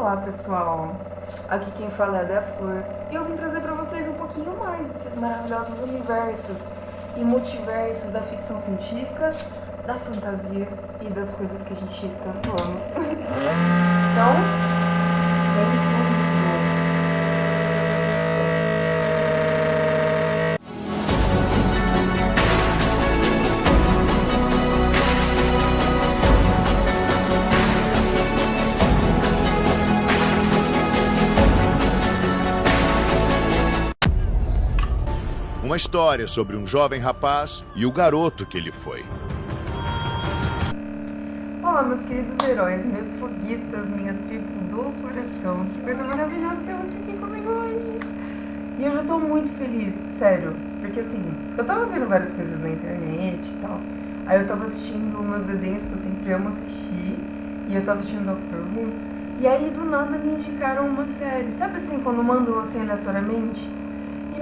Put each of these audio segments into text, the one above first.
Olá pessoal, aqui quem fala é a Dea Flor e eu vim trazer pra vocês um pouquinho mais desses maravilhosos universos e multiversos da ficção científica, da fantasia e das coisas que a gente tanto ama. Então, vem comigo. Uma história sobre um jovem rapaz e o garoto que ele foi. Olá, meus queridos heróis, meus foguistas, minha tribo do coração. Que coisa maravilhosa ter você aqui comigo hoje. E eu já tô muito feliz, sério. Porque assim, eu tava vendo várias coisas na internet e tal. Aí eu tava assistindo meus desenhos que eu sempre amo assistir. E eu tava assistindo Doctor Who. E aí do nada me indicaram uma série. Sabe assim, quando mandam assim aleatoriamente? E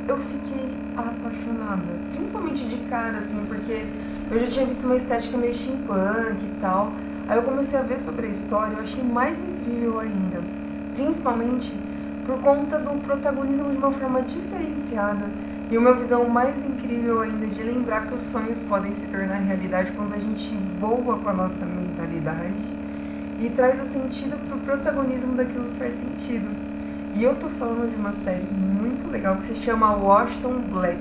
eu fiquei apaixonada, principalmente de cara, assim, porque eu já tinha visto uma estética meio steampunk e tal. Aí eu comecei a ver sobre a história, eu achei mais incrível ainda, principalmente por conta do protagonismo de uma forma diferenciada e uma visão mais incrível ainda de lembrar que os sonhos podem se tornar realidade quando a gente voa com a nossa mentalidade e traz o sentido pro protagonismo daquilo que faz sentido. E eu tô falando de uma série muito legal que se chama Washington Black.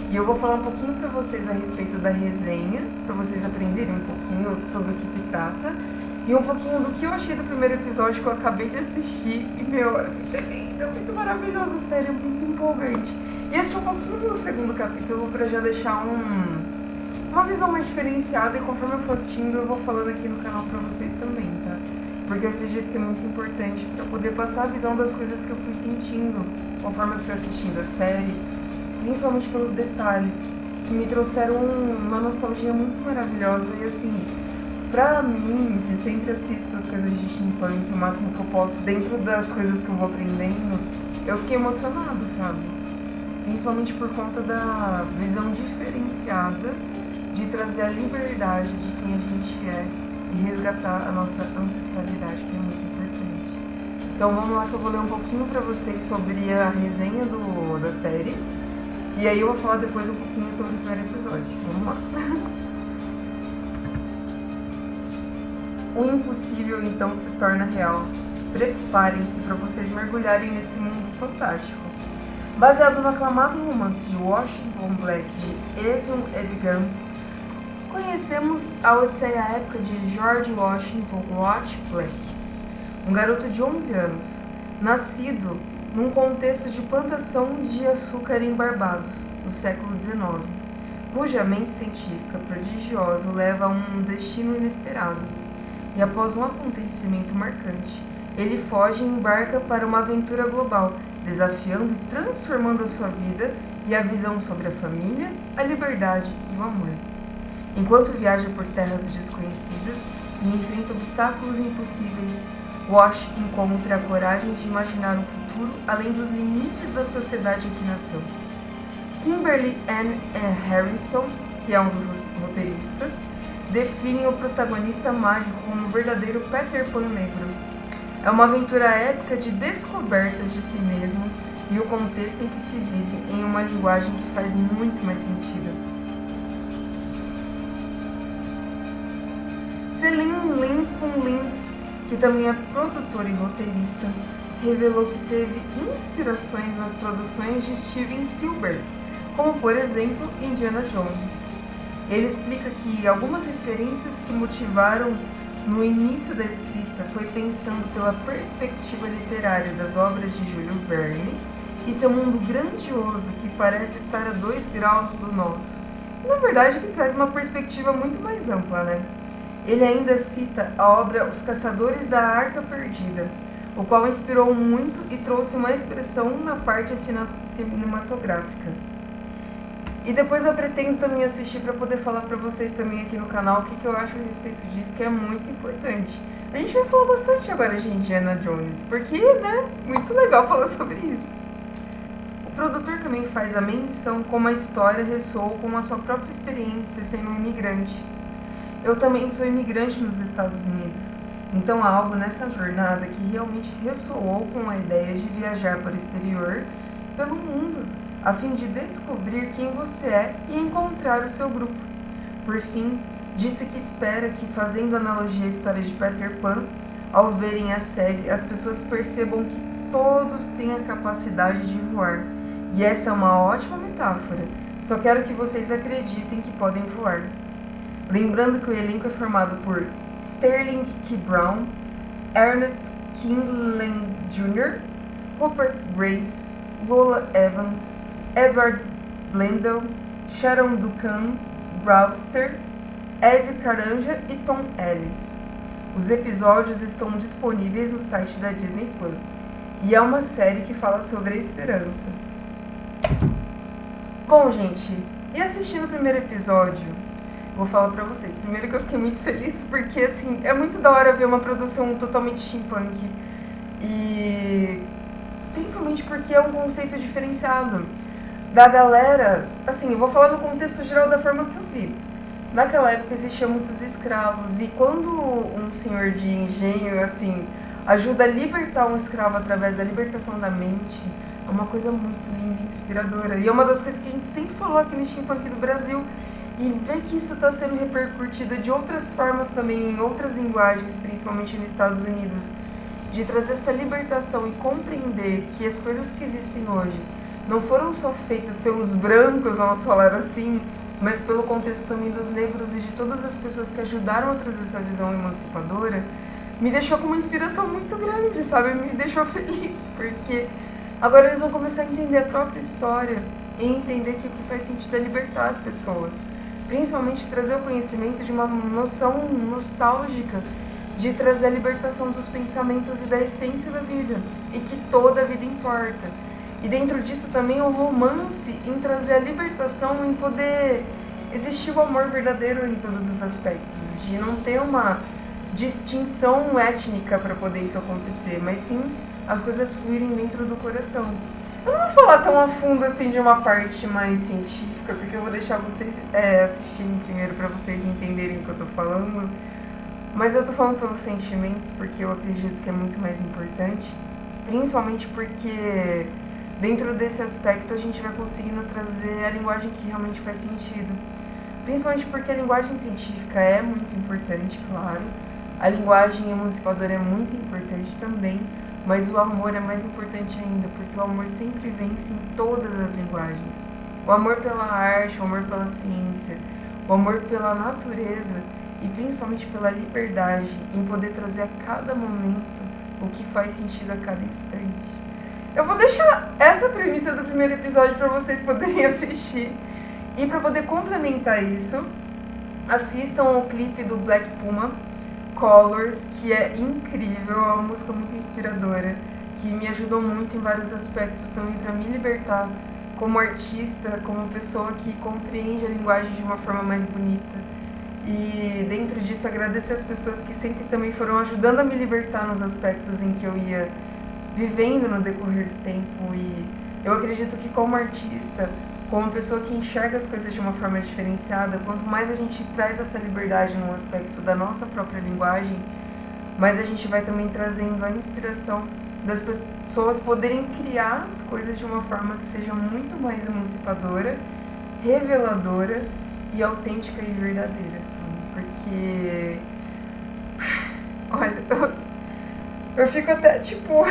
E eu vou falar um pouquinho pra vocês a respeito da resenha, pra vocês aprenderem um pouquinho sobre o que se trata. E um pouquinho do que eu achei do primeiro episódio que eu acabei de assistir. E é muito lindo, é muito maravilhoso, sério, é muito empolgante. E assistir um pouquinho do segundo capítulo pra já deixar uma visão mais diferenciada. E conforme eu for assistindo, eu vou falando aqui no canal pra vocês também, tá? Porque eu acredito que é muito importante para poder passar a visão das coisas que eu fui sentindo conforme eu fui assistindo a série, principalmente pelos detalhes, que me trouxeram uma nostalgia muito maravilhosa. E assim, pra mim, que sempre assisto as coisas de steampunk o máximo que eu posso, dentro das coisas que eu vou aprendendo, eu fiquei emocionada, sabe? Principalmente por conta da visão diferenciada de trazer a liberdade de quem a gente é e resgatar a nossa ancestralidade, que é muito importante. Então vamos lá que eu vou ler um pouquinho pra vocês sobre a resenha da série. E aí eu vou falar depois um pouquinho sobre o primeiro episódio. Vamos lá. O impossível então se torna real. Preparem-se para vocês mergulharem nesse mundo fantástico. Baseado no aclamado romance de Washington Black de Ezio Edgar, conhecemos a odisseia épica de George Washington Watch Black, um garoto de 11 anos, nascido num contexto de plantação de açúcar em Barbados, no século XIX, cuja mente científica prodigiosa o leva a um destino inesperado. E após um acontecimento marcante, ele foge e embarca para uma aventura global, desafiando e transformando a sua vida e a visão sobre a família, a liberdade e o amor. Enquanto viaja por terras desconhecidas e enfrenta obstáculos impossíveis, Wash encontra a coragem de imaginar um futuro além dos limites da sociedade em que nasceu. Kimberly Ann Harrison, que é um dos roteiristas, definem o protagonista mágico como um verdadeiro Peter Pan negro. É uma aventura épica de descobertas de si mesmo e o contexto em que se vive em uma linguagem que faz muito mais sentido. Celine Lin-Fung-Lintz, que também é produtora e roteirista, revelou que teve inspirações nas produções de Steven Spielberg, como por exemplo Indiana Jones. Ele explica que algumas referências que motivaram no início da escrita foi pensando pela perspectiva literária das obras de Júlio Verne e seu mundo grandioso que parece estar a 2 graus do nosso. E, na verdade, que traz uma perspectiva muito mais ampla, né? Ele ainda cita a obra Os Caçadores da Arca Perdida, o qual inspirou muito e trouxe uma expressão na parte cinematográfica. E depois eu pretendo também assistir para poder falar para vocês também aqui no canal o que eu acho a respeito disso, que é muito importante. A gente vai falar bastante agora de Indiana Jones, porque, né, muito legal falar sobre isso. O produtor também faz a menção como a história ressoou com a sua própria experiência sendo um imigrante. Eu também sou imigrante nos Estados Unidos Então há algo nessa jornada que realmente ressoou com a ideia de viajar para o exterior, pelo mundo, a fim de descobrir quem você é e encontrar o seu grupo. Por fim, disse que espera que, fazendo analogia à história de Peter Pan, ao verem a série, as pessoas percebam que todos têm a capacidade de voar. E essa é uma ótima metáfora. Só quero que vocês acreditem que podem voar. Lembrando que o elenco é formado por Sterling K. Brown, Ernest Kingland Jr., Rupert Graves, Lola Evans, Edward Blundell, Sharon Duncan Brewster, Ed Caranja e Tom Ellis. Os episódios estão disponíveis no site da Disney Plus e é uma série que fala sobre a esperança. Bom, gente, e assistindo o primeiro episódio, vou falar pra vocês. Primeiro que eu fiquei muito feliz porque, assim, é muito da hora ver uma produção totalmente steampunk e principalmente porque é um conceito diferenciado da galera. Assim, eu vou falar no contexto geral da forma que eu vi. Naquela época existiam muitos escravos e quando um senhor de engenho, assim, ajuda a libertar um escravo através da libertação da mente, é uma coisa muito linda e inspiradora. E é uma das coisas que a gente sempre falou aqui no Steampunk do Brasil. E ver que isso está sendo repercutido de outras formas também, em outras linguagens, principalmente nos Estados Unidos, de trazer essa libertação e compreender que as coisas que existem hoje não foram só feitas pelos brancos, vamos falar assim, mas pelo contexto também dos negros e de todas as pessoas que ajudaram a trazer essa visão emancipadora, me deixou com uma inspiração muito grande, sabe? Me deixou feliz, porque agora eles vão começar a entender a própria história e entender que o que faz sentido é libertar as pessoas. Principalmente trazer o conhecimento de uma noção nostálgica de trazer a libertação dos pensamentos e da essência da vida, e que toda a vida importa. E dentro disso também o romance em trazer a libertação, em poder existir o amor verdadeiro em todos os aspectos, de não ter uma distinção étnica para poder isso acontecer, mas sim as coisas fluírem dentro do coração. Eu não vou falar tão a fundo assim de uma parte mais científica, porque eu vou deixar vocês assistirem primeiro para vocês entenderem o que eu tô falando. Mas eu tô falando pelos sentimentos, porque eu acredito que é muito mais importante. Principalmente porque dentro desse aspecto a gente vai conseguindo trazer a linguagem que realmente faz sentido. Principalmente porque a linguagem científica é muito importante, claro. A linguagem emancipadora é muito importante também. Mas o amor é mais importante ainda, porque o amor sempre vence em todas as linguagens. O amor pela arte, o amor pela ciência, o amor pela natureza e principalmente pela liberdade, em poder trazer a cada momento o que faz sentido a cada instante. Eu vou deixar essa premissa do primeiro episódio para vocês poderem assistir. E para poder complementar isso, assistam o clipe do Black Puma, Colors, que é incrível, é uma música muito inspiradora, que me ajudou muito em vários aspectos também para me libertar como artista, como pessoa que compreende a linguagem de uma forma mais bonita. E dentro disso agradecer as pessoas que sempre também foram ajudando a me libertar nos aspectos em que eu ia vivendo no decorrer do tempo. E eu acredito que como artista, como pessoa que enxerga as coisas de uma forma diferenciada, quanto mais a gente traz essa liberdade num aspecto da nossa própria linguagem, mais a gente vai também trazendo a inspiração das pessoas poderem criar as coisas de uma forma que seja muito mais emancipadora, reveladora e autêntica e verdadeira, sabe? Porque, olha, eu fico até tipo,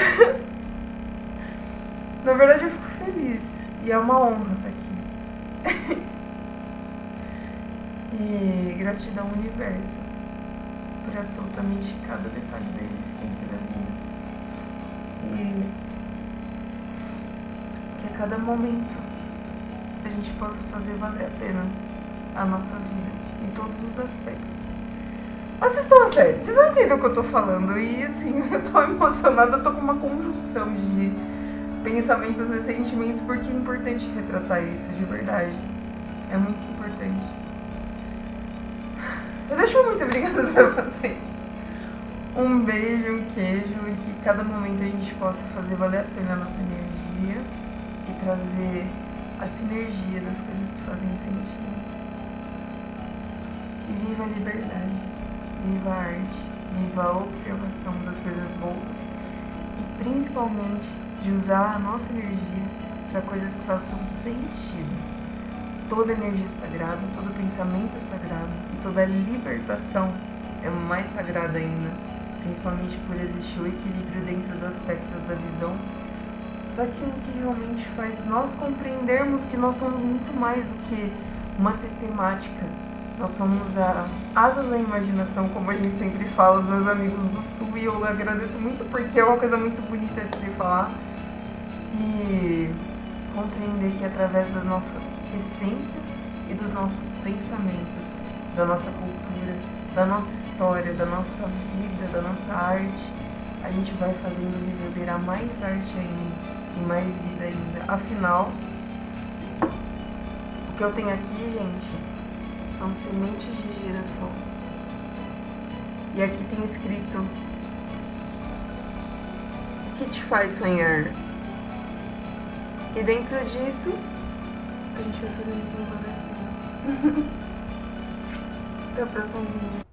na verdade eu fico feliz e é uma honra estar aqui. E gratidão ao universo por absolutamente cada detalhe da existência da vida. E que a cada momento a gente possa fazer valer a pena a nossa vida em todos os aspectos. Assistam a série, vocês vão entender o que eu tô falando. E assim, eu tô emocionada, eu tô com uma conjunção de pensamentos e sentimentos, porque é importante retratar isso de verdade. É muito importante. Eu deixo muito obrigada pra vocês. Um beijo, um queijo, e que cada momento a gente possa fazer valer a pena a nossa energia e trazer a sinergia das coisas que fazem sentido. E viva a liberdade, viva a arte. viva a observação das coisas boas e principalmente de usar a nossa energia para coisas que façam sentido. Toda energia é sagrada, todo pensamento é sagrado e toda libertação é mais sagrada ainda, principalmente por existir o equilíbrio dentro do aspecto da visão daquilo que realmente faz nós compreendermos que nós somos muito mais do que uma sistemática. Nós somos asas da imaginação, como a gente sempre fala, os meus amigos do Sul, e eu agradeço muito porque é uma coisa muito bonita de se falar. E compreender que através da nossa essência e dos nossos pensamentos, da nossa cultura, da nossa história, da nossa vida, da nossa arte, a gente vai fazendo reverberar mais arte ainda e mais vida ainda. Afinal, o que eu tenho aqui, gente, são sementes de girassol. E aqui tem escrito: o que te faz sonhar? E dentro disso, a gente vai fazendo tudo uma vez. Até o próximo vídeo.